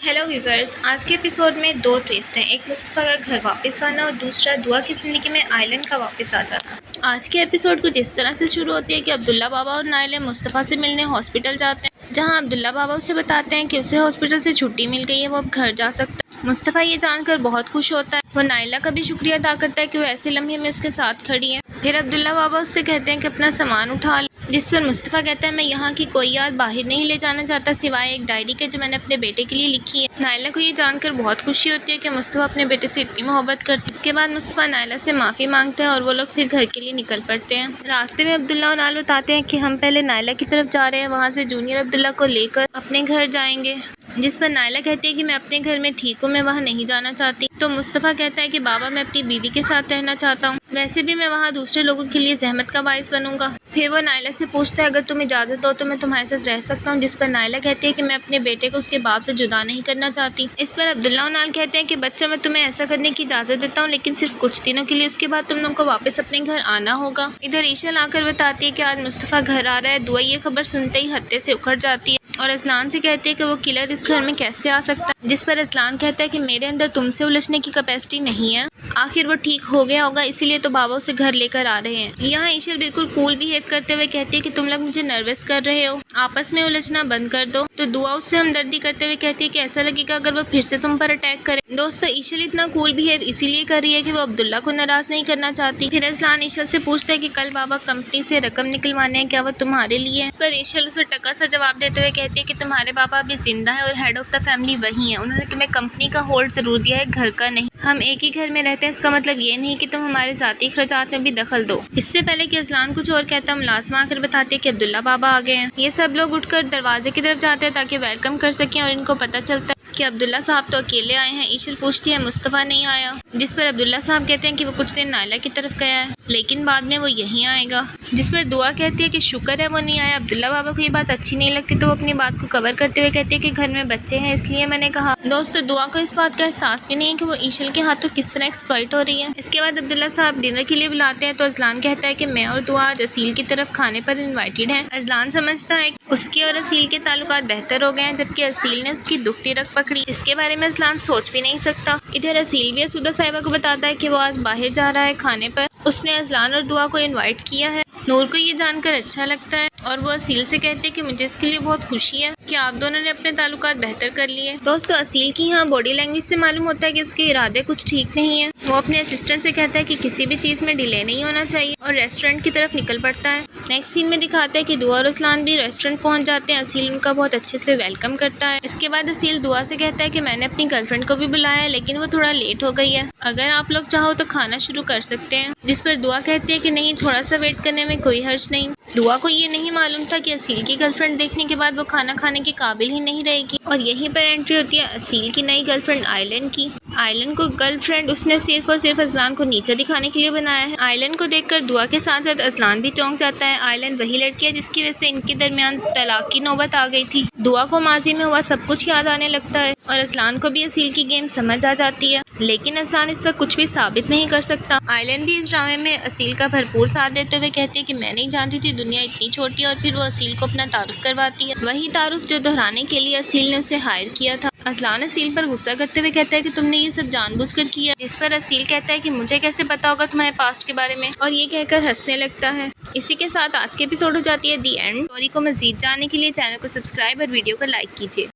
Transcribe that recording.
Hello viewers, आज के episode में दो ट्विस्ट हैं। एक मुस्तफ़ा का घर वापस आना और दूसरा दुआ की ज़िंदगी में आयलन का वापस आ जाना। आज के एपिसोड कुछ इस तरह से शुरू होती है कि अब्दुल्ला बाबा और नाइला मुस्तफ़ा से मिलने हॉस्पिटल जाते हैं, जहां अब्दुल्ला बाबा उसे बताते हैं कि उसे हॉस्पिटल से छुट्टी मिल गई है, वो अब घर जा सकता है। मुस्तफ़ा ये जानकर बहुत खुश होता है। वो नाइला का भी शुक्रिया अदा करता है कि वो ऐसे लम्हे में उसके साथ खड़ी है। फिर अब्दुल्ला बाबा उससे कहते हैं कि अपना सामान उठा लो, जिस पर मुस्तफ़ा कहता है मैं यहाँ की कोई याद बाहर नहीं ले जाना चाहता सिवाय एक डायरी के जो मैंने अपने बेटे के लिए लिखी है। नाइला को ये जानकर बहुत खुशी होती है कि मुस्तफ़ा अपने बेटे से इतनी मोहब्बत करती है। इसके बाद मुस्तफ़ा नाइला से माफ़ी मांगते हैं और वो लोग फिर घर के लिए निकल पड़ते हैं। रास्ते में अब्दुल्ला और नाइला बताते हैं कि हम पहले नाइला की तरफ जा रहे हैं, वहाँ से जूनियर अब्दुल्ला को लेकर अपने घर जाएंगे। जिस पर नाइला कहती है कि मैं अपने घर में ठीक हूँ, मैं वहाँ नहीं जाना चाहती। तो मुस्तफ़ा कहता है कि बाबा मैं अपनी बीवी के साथ रहना चाहता हूँ, वैसे भी मैं वहाँ दूसरे लोगों के लिए जहमत का बाइस बनूंगा। फिर वो नाइला से पूछता है अगर तुम इजाज़त हो तो मैं तुम्हारे साथ रह सकता हूँ, जिस पर नाइला कहती है कि मैं अपने बेटे को उसके बाप से जुदा नहीं करना चाहती। इस पर अब्दुल्ला और नाइला कहते हैं कि बच्चा मैं तुम्हें ऐसा करने की इजाज़त देता हूँ, लेकिन सिर्फ कुछ दिनों के लिए, उसके बाद तुम लोगों को वापस अपने घर आना होगा। इधर ईशल आकर बताती है कि आज मुस्तफ़ा घर आ रहा है। दुआ ये खबर सुनते ही हत्ते से उखड़ जाती है और असलान से कहती है कि वो किलर इस घर में कैसे आ सकता है, जिस पर असलान कहता है कि मेरे अंदर तुमसे उलझने की कैपेसिटी नहीं है, आखिर वो ठीक हो गया होगा इसीलिए तो बाबा उसे घर लेकर आ रहे हैं। यहाँ ईशल बिल्कुल कूल बिहेव करते हुए कहती है कि तुम लोग मुझे नर्वस कर रहे हो, आपस में उलझना बंद कर दो। तो दुआ उससे हमदर्दी करते हुए कहती है कि ऐसा लगेगा अगर वो फिर से तुम पर अटैक करे। दोस्तों ईशल इतना कूल बिहेव इसीलिए कर रही है कि वो अब्दुल्ला को नाराज नहीं करना चाहती। फिर असलान ईशल से पूछता है कि कल बाबा कंपनी से रकम निकलवाने हैं, क्या वो तुम्हारे लिए है? इस पर ईशल उसे टका सा जवाब देते हुए कहती है कि तुम्हारे बाबा अभी जिंदा है और हेड ऑफ द फैमिली वही है, उन्होंने तुम्हें कंपनी का होल्ड जरूर दिया है, घर का नहीं। हम एक ही घर में रहते हैं, इसका मतलब ये नहीं कि तुम हमारे ज़ाती खर्चात में भी दखल दो। इससे पहले कि असलान कुछ और कहता मुलाजमा आकर बताते कि अब्दुल्ला बाबा आ गए हैं। ये सब लोग उठकर दरवाजे की तरफ जाते हैं ताकि वेलकम कर सकें और इनको पता चलता है कि अब्दुल्ला साहब तो अकेले आए हैं। ईशल पूछती है मुस्तफ़ा नहीं आया, जिस पर अब्दुल्ला साहब कहते हैं कि वो कुछ दिन नाइला की तरफ गया है लेकिन बाद में वो यहीं आएगा। जिस पर दुआ कहती है कि शुक्र है वो नहीं आया। अब्दुल्ला बाबा को ये बात अच्छी नहीं लगती तो वो अपनी बात को कवर करते हुए कहती है कि घर में बच्चे हैं इसलिए मैंने कहा। दोस्तों दुआ को इस बात का एहसास भी नहीं है कि वो ईशल के हाथों किस तरह एक्सप्लॉइट हो रही है। इसके बाद अब्दुल्ला साहब डिनर के लिए बुलाते हैं तो अजलान कहता है कि मैं और दुआ आज असील की तरफ खाने पर इन्वाइटेड हैं। अजलान समझता है उसके और असील के ताल्लुकात बेहतर हो गए हैं, जबकि असील ने उसकी दुखती रख पकड़ी जिसके बारे में अजलान सोच भी नहीं सकता। इधर असील भी असुदा साहिबा को बताता है कि वो आज बाहर जा रहा है खाने पर, उसने अजलान और दुआ को इनवाइट किया है। नूर को ये जानकर अच्छा लगता है और वो असील से कहते हैं कि मुझे इसके लिए बहुत खुशी है कि आप दोनों ने अपने ताल्लुकात बेहतर कर लिए। दोस्तों असील की यहाँ बॉडी लैंग्वेज से मालूम होता है कि उसके इरादे कुछ ठीक नहीं है। वो अपने असिस्टेंट से कहता है कि किसी भी चीज़ में डिले नहीं होना चाहिए और रेस्टोरेंट की तरफ निकल पड़ता है। नेक्स्ट सीन में दिखाता है कि दुआ और असलान भी रेस्टोरेंट पहुंच जाते हैं। असील उनका बहुत अच्छे से वेलकम करता है। इसके बाद असील दुआ से कहता है कि मैंने अपनी गर्लफ्रेंड को भी बुलाया है लेकिन वो थोड़ा लेट हो गई है, अगर आप लोग चाहो तो खाना शुरू कर सकते हैं। जिस पर दुआ कहती है कि नहीं, थोड़ा सा वेट करने में कोई हर्ज नहीं। दुआ को ये नहीं मालूम था कि असील की गर्लफ्रेंड देखने के बाद वो खाना खाने के काबिल ही नहीं रहेगी और यहीं पर एंट्री होती है असील की नई गर्लफ्रेंड आयलन की। आयलन को गर्लफ्रेंड उसने सिर्फ और सिर्फ अजलान को नीचे दिखाने के लिए बनाया है। आयलन को देखकर दुआ के साथ साथ अजलान भी चौंक जाता है। आयलन वही लड़की है जिसकी वजह से इनके दरमियान तलाक की नौबत आ गई थी। दुआ को माजी में हुआ सब कुछ याद आने लगता है और अजलान को भी असील की गेम समझ आ जाती है, लेकिन अजलान इस वक्त कुछ भी साबित नहीं कर सकता। आयलन भी इस ड्रामे में असील का भरपूर साथ देते हुए कहती है कि मैं नहीं जानती थी दुनिया इतनी छोटी है, और फिर वो असील को अपना तारुफ करवाती है, वही तारुफ जो दोहराने के लिए असील ने उसे हायर किया था। अजलान असील पर गुस्सा करते हुए कहता है कि तुमने ये सब जानबूझकर किया, जिस पर असील कहता है कि मुझे कैसे पता होगा तुम्हारे पास्ट के बारे में, और ये कहकर हंसने लगता है। इसी के साथ आज के एपिसोड हो जाती है दी एंड। स्टोरी को मजीद जानने के लिए चैनल को सब्सक्राइब और वीडियो को लाइक कीजिए।